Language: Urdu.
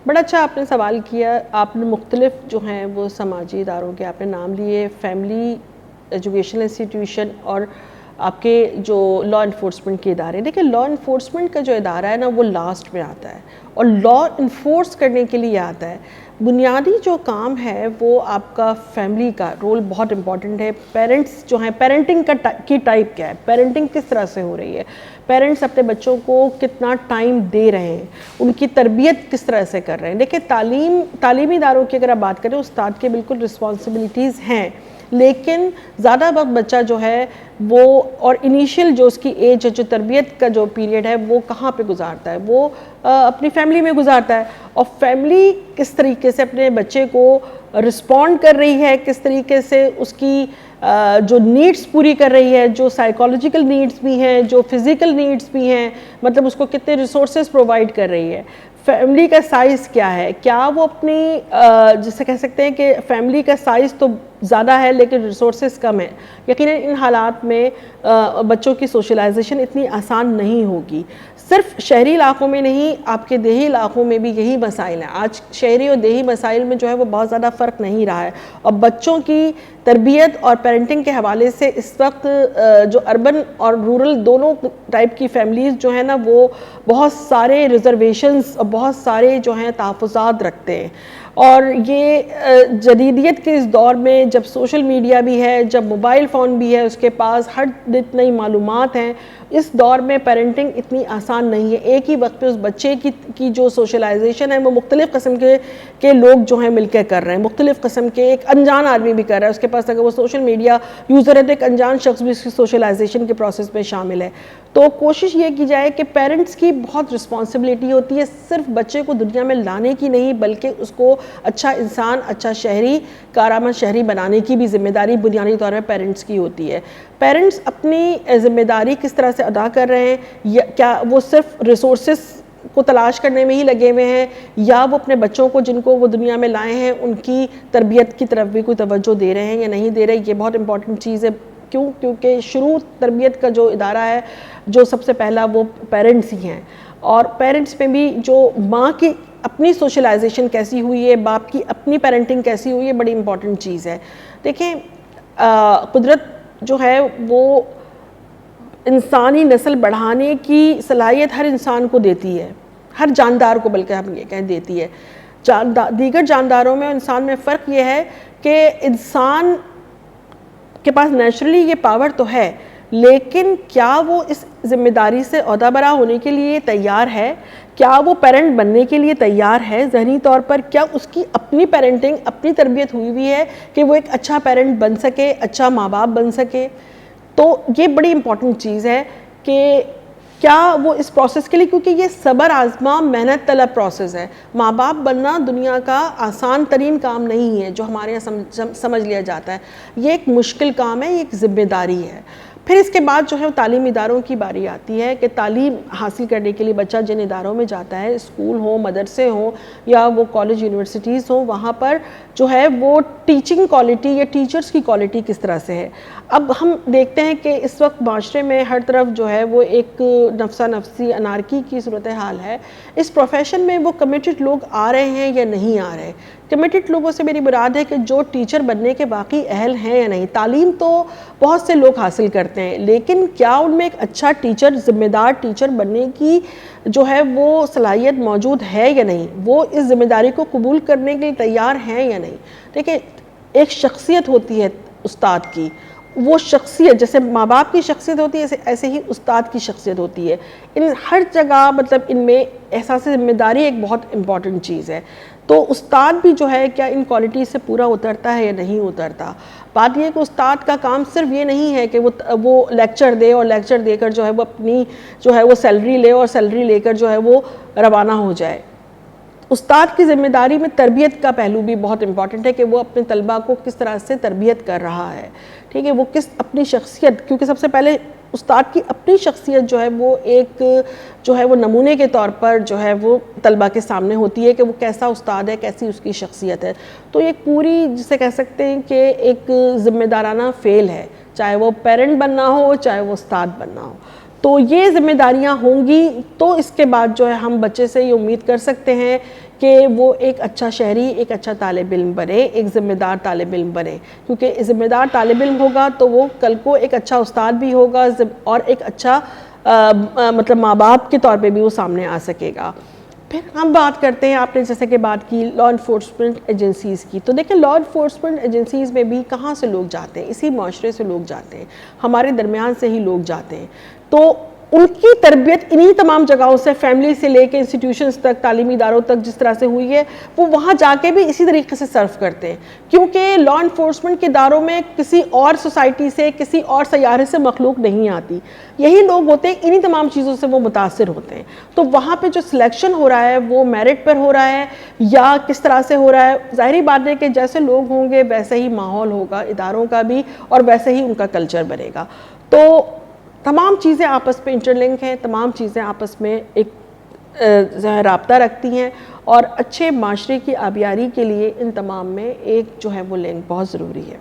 بڑا اچھا آپ نے سوال کیا. آپ نے مختلف جو ہیں وہ سماجی اداروں کے آپ نے نام لیے, فیملی ایجوکیشنل انسٹیٹیوشن اور آپ کے جو لا انفورسمنٹ کے ادارے. دیکھیں لا انفورسمنٹ کا جو ادارہ ہے نا وہ لاسٹ میں آتا ہے اور لا انفورس کرنے کے لیے آتا ہے. بنیادی جو کام ہے وہ آپ کا فیملی کا رول بہت امپورٹنٹ ہے. پیرنٹس جو ہیں, پیرنٹنگ کی ٹائپ کیا ہے, پیرنٹنگ کس طرح سے ہو رہی ہے, پیرنٹس اپنے بچوں کو کتنا ٹائم دے رہے ہیں, ان کی تربیت کس طرح سے کر رہے ہیں. دیکھیں تعلیمی اداروں کی اگر آپ بات کریں, استاد کے بالکل رسپانسبلٹیز ہیں, لیکن زیادہ وقت بچہ جو ہے وہ اور انیشیل جو اس کی ایج ہے, جو تربیت کا جو پیریڈ ہے وہ کہاں پہ گزارتا ہے, وہ اپنی فیملی میں گزارتا ہے. اور فیملی کس طریقے سے اپنے بچے کو رسپونڈ کر رہی ہے, کس طریقے سے اس کی جو نیڈز پوری کر رہی ہے, جو سائیکالوجیکل نیڈز بھی ہیں, جو فزیکل نیڈز بھی ہیں, مطلب اس کو کتنے ریسورسز پرووائڈ کر رہی ہے. فیملی کا سائز کیا ہے, کیا وہ اپنی جسے کہہ سکتے ہیں کہ فیملی کا سائز تو زیادہ ہے لیکن ریسورسز کم ہیں. یقیناً ان حالات میں بچوں کی سوشلائزیشن اتنی آسان نہیں ہوگی. صرف شہری علاقوں میں نہیں, آپ کے دیہی علاقوں میں بھی یہی مسائل ہیں. آج شہری اور دیہی مسائل میں جو ہے وہ بہت زیادہ فرق نہیں رہا ہے, اور بچوں کی تربیت اور پیرنٹنگ کے حوالے سے اس وقت جو اربن اور رورل دونوں ٹائپ کی فیملیز جو ہیں نا وہ بہت سارے ریزرویشنز اور بہت سارے جو ہیں تحفظات رکھتے ہیں. اور یہ جدیدیت کے اس دور میں جب سوشل میڈیا بھی ہے, جب موبائل فون بھی ہے اس کے پاس, ہر نئی معلومات ہیں, اس دور میں پیرنٹنگ اتنی آسان نہیں ہے. ایک ہی وقت پہ اس بچے کی جو سوشلائزیشن ہے وہ مختلف قسم کے لوگ جو ہیں مل کے کر رہے ہیں, مختلف قسم کے, ایک انجان آدمی بھی کر رہا ہے, اس کے پاس اگر وہ سوشل میڈیا یوزر ہے تو ایک انجان شخص بھی اس کی سوشلائزیشن کے پروسیس میں شامل ہے. تو کوشش یہ کی جائے کہ پیرنٹس کی بہت رسپانسبلٹی ہوتی ہے, صرف بچے کو دنیا میں لانے کی نہیں بلکہ اس کو اچھا انسان, اچھا شہری, کارآمد شہری بنانے کی بھی ذمہ داری بنیادی طور پر پیرنٹس کی ہوتی ہے. پیرنٹس اپنی ذمہ داری کس طرح سے ادا کر رہے ہیں, کیا وہ صرف ریسورسز کو تلاش کرنے میں ہی لگے ہوئے ہیں, یا وہ اپنے بچوں کو جن کو وہ دنیا میں لائے ہیں ان کی تربیت کی طرف بھی کوئی توجہ دے رہے ہیں یا نہیں دے رہے. یہ بہت امپورٹنٹ چیز ہے. کیونکہ شروع تربیت کا جو ادارہ ہے جو سب سے پہلا وہ پیرنٹس ہی ہیں, اور پیرنٹس میں بھی جو ماں کی اپنی سوشلائزیشن کیسی ہوئی ہے, باپ کی اپنی پیرنٹنگ کیسی ہوئی ہے, بڑی امپورٹنٹ چیز ہے. دیکھیں قدرت جو ہے وہ انسانی نسل بڑھانے کی صلاحیت ہر انسان کو دیتی ہے, ہر جاندار کو بلکہ ہم یہ کہیں دیتی ہے. دیگر جانداروں میں اور انسان میں فرق یہ ہے کہ انسان کے پاس نیچرلی یہ پاور تو ہے, لیکن کیا وہ اس ذمہ داری سے عہدہ برا ہونے کے لیے تیار ہے, کیا وہ پیرنٹ بننے کے لیے تیار ہے ذہنی طور پر, کیا اس کی اپنی پیرنٹنگ, اپنی تربیت ہوئی ہوئی ہے کہ وہ ایک اچھا پیرنٹ بن سکے, اچھا ماں باپ بن سکے. تو یہ بڑی امپورٹنٹ چیز ہے کہ کیا وہ اس پروسیس کے لیے, کیونکہ یہ صبر آزما محنت طلب پروسیس ہے. ماں باپ بننا دنیا کا آسان ترین کام نہیں ہے جو ہمارے یہاں سمجھ لیا جاتا ہے. یہ ایک مشکل کام ہے, یہ ایک ذمہ داری ہے. پھر اس کے بعد جو ہے وہ تعلیمی اداروں کی باری آتی ہے کہ تعلیم حاصل کرنے کے لیے بچہ جن اداروں میں جاتا ہے, اسکول ہوں, مدرسے ہوں یا وہ کالج یونیورسٹیز ہوں, وہاں پر جو ہے وہ ٹیچنگ کوالٹی یا ٹیچرز کی کوالٹی کس طرح سے ہے. اب ہم دیکھتے ہیں کہ اس وقت معاشرے میں ہر طرف جو ہے وہ ایک نفسا نفسی انارکی کی صورتحال ہے. اس پروفیشن میں وہ کمیٹڈ لوگ آ رہے ہیں یا نہیں آ رہے. کمیٹڈ لوگوں سے میری مراد ہے کہ جو ٹیچر بننے کے واقعی اہل ہیں یا نہیں. تعلیم تو بہت سے لوگ حاصل کرتے ہیں, لیکن کیا ان میں ایک اچھا ٹیچر, ذمہ دار ٹیچر بننے کی جو ہے وہ صلاحیت موجود ہے یا نہیں, وہ اس ذمہ داری کو قبول کرنے کے لیے تیار ہیں یا نہیں. دیکھیں ایک شخصیت ہوتی ہے استاد کی, وہ شخصیت جیسے ماں باپ کی شخصیت ہوتی ہے ایسے ہی استاد کی شخصیت ہوتی ہے. ان ہر جگہ مطلب ان میں احساس ذمہ داری ایک بہت امپورٹنٹ چیز ہے. تو استاد بھی جو ہے کیا ان کوالٹیز سے پورا اترتا ہے یا نہیں اترتا. بات یہ ہے کہ استاد کا کام صرف یہ نہیں ہے کہ وہ لیکچر دے اور لیکچر دے کر جو ہے وہ اپنی جو ہے وہ سیلری لے اور سیلری لے کر جو ہے وہ روانہ ہو جائے. استاد کی ذمہ داری میں تربیت کا پہلو بھی بہت امپورٹنٹ ہے کہ وہ اپنے طلباء کو کس طرح سے تربیت کر رہا ہے. ٹھیک ہے, وہ کس اپنی شخصیت, کیونکہ سب سے پہلے استاد کی اپنی شخصیت جو ہے وہ ایک جو ہے وہ نمونے کے طور پر جو ہے وہ طلباء کے سامنے ہوتی ہے کہ وہ کیسا استاد ہے, کیسی اس کی شخصیت ہے. تو یہ پوری جسے کہہ سکتے ہیں کہ ایک ذمہ دارانہ فعل ہے, چاہے وہ پیرنٹ بننا ہو چاہے وہ استاد بننا ہو. تو یہ ذمہ داریاں ہوں گی تو اس کے بعد جو ہے ہم بچے سے یہ امید کر سکتے ہیں کہ وہ ایک اچھا شہری، ایک اچھا طالب علم بنے، ایک ذمہ دار طالب علم بنے. کیونکہ ذمہ دار طالب علم ہوگا تو وہ کل کو ایک اچھا استاد بھی ہوگا اور ایک اچھا مطلب ماں باپ کے طور پہ بھی وہ سامنے آ سکے گا. پھر ہم بات کرتے ہیں، آپ نے جیسے کہ بات کی لا انفورسمنٹ ایجنسیز کی، تو دیکھیں لا انفورسمنٹ ایجنسیز میں بھی کہاں سے لوگ جاتے ہیں؟ اسی معاشرے سے لوگ جاتے ہیں، ہمارے درمیان سے ہی لوگ جاتے ہیں. تو ان کی تربیت انہی تمام جگہوں سے، فیملی سے لے کے انسٹیٹیوشنز تک، تعلیمی اداروں تک جس طرح سے ہوئی ہے، وہ وہاں جا کے بھی اسی طریقے سے سرو کرتے ہیں. کیونکہ لا انفورسمنٹ کے اداروں میں کسی اور سوسائٹی سے، کسی اور سیارے سے مخلوق نہیں آتی. یہی لوگ ہوتے ہیں، انہی تمام چیزوں سے وہ متاثر ہوتے ہیں. تو وہاں پہ جو سلیکشن ہو رہا ہے وہ میرٹ پر ہو رہا ہے یا کس طرح سے ہو رہا ہے؟ ظاہری بات ہے کہ جیسے لوگ ہوں گے ویسے ہی ماحول ہوگا اداروں کا بھی، اور ویسے ہی ان کا کلچر بنے گا. تو تمام چیزیں آپس میں انٹر لنک ہیں، تمام چیزیں آپس میں ایک رابطہ رکھتی ہیں، اور اچھے معاشرے کی آبیاری کے لیے ان تمام میں ایک جو ہے وہ لنک بہت ضروری ہے.